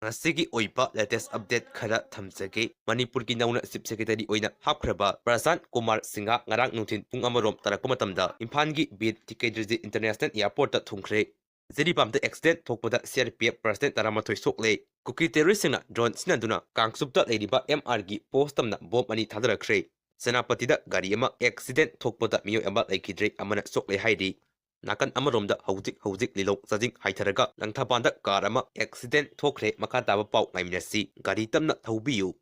Ngasigi oipa latest update khara thamjage Manipur ki nauna chief secretary oina hapkhraba Prasan Kumar Singha ngarang nungthin pung amarom tarakpa matamda Imphal gi bid TKDG International Airport ta thungkhre Zeribam the accident thokpada CRPF president taramathoi sokle Kuki terrorist singna drone sinaduna kangsupta leiriba MR gi post tamna bomb ani thadarakre Senapati da gari ama accident thokpada miyo amba laikidre amana sokle hairi Nakan amaromda hauzik lilong sajing haitharaga langthapanda car ama accident thokre makha taba pau ngaiminasi gari tamna thaubiyu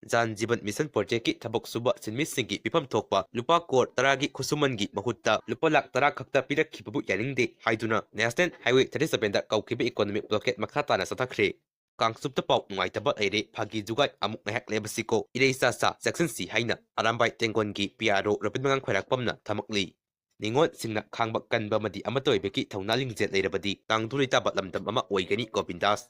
Jan Jiban Mission Project ki thabok suba sinmi singi pipam thokpa lupa kor taragi khusuman gi mahutta lupa lak tara khakta pirak khibabu yaningde haiduna National Highway 37 da kaukhiba economic blockade makha tana sathakre Kangsupta pau nuaitaba aire phagi jugai amuk nahak lebasiko ireisa sa section C haina arambai tengon gi PRO rapid mangang khairak pamna thamakli Ningon singna khangba kanba madi amatoi beki thauna lingjet leirabadi tangdurita batlamdam ama oigani Gobindas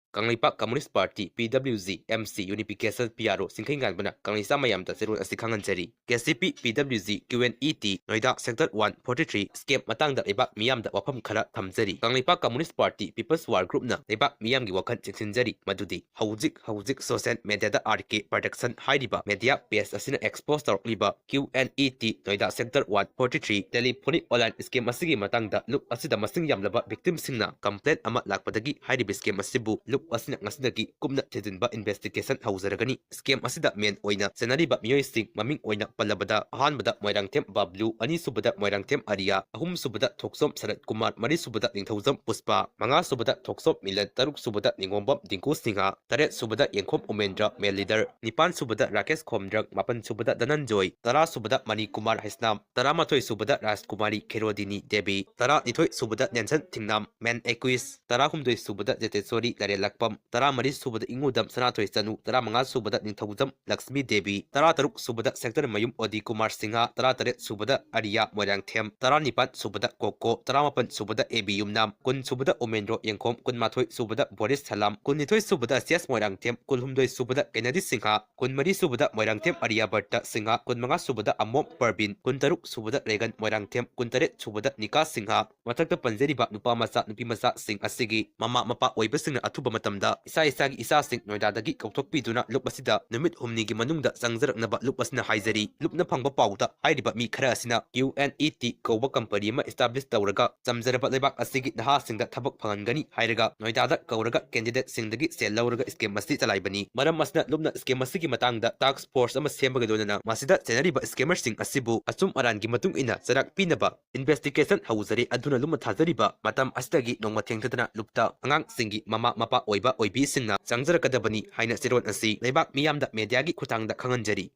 Kangleipak Communist Party PWZ MC Unification PRO Singkhingan bana Kanglisa mayam da zero asikhanganjari KCP PWZ QNET Noida Sector 143 Scam matang da lebak miyam da wafam khara thamjari Kangleipak Communist Party People's War Group na lebak miyam gi wakhan chingsinjari madudi hauzik social media da RK production hairiba media page asina expose tarokliba QNET Noida Sector 143 telephonic online scam asigi matang da look asida masing yamlaba victim singna complaint ama lakpadagi hairiba scam asibu asina ngasidagi kumna thedinba investigation hauzaragani scam asida men oina senariba mioi sing maming oina palabada ahanbada moirangthem bablu ani subada moirangthem aria ahum subada thoksom sarat kumar mari subada ningthauzam puspa manga subada thoksom milan taruk subada ningombam dingku singha taret subada yengkhom umendra male leader nipan subada rakesh khomdrang mapan subada dananjoy tara subada mani kumar haisnam tara mathoi subada rajkumari kherodini devi tara nithoi subada nyansan thingnam men equis tara humdoi subada jetesori lakpam tara mari subada ingudam sanathoi chanu tara manga subada ningthauzam Lakshmi Devi tara taruk subada sector mayum Odi Kumar Singha tara taret subada Arya Moirangthem tara nipat subada Koko tara mapan subada AB Yumnam kun subada Omendro Yengkhom kun mathoi subada Boris Salam kun nithoi subada CS Moirangthem kun humdoi subada Kennedy Singha kun mari subada Moirangthem Arya Barta Singha kun manga subada Amom Parvin kun taruk subada Regan Moirangthem kun taret subada Nika Singha mathakta panjeriba nupa masa nupi masa sing asigi mama mapa oibasingna athuba matamda isa sing Noida dagi kauthokpiduna lup asida numit humni gi manungda changjarknaba lup asina haizari lupna phangba pauda hairiba mi khara asina QNET kouba company ma establish tawraga chamjaraba lebak asigi naha singda thabak phangangani hairaga Noida da kauraga candidate singdagi sel lawraga scheme masti chalaibani maram asna lupna scheme asigi matangda task force ama sembaga donana masida chenariba scammer sing asibu asum aran gi matung ina charak pinaba investigation hauzari aduna luma thajariba matam asdagi nongma thengthadana lupta angang singi mama mapa oiba oibi singna changjarakadabani haina siron asi lebak miyamda media gi khutangda khanganjari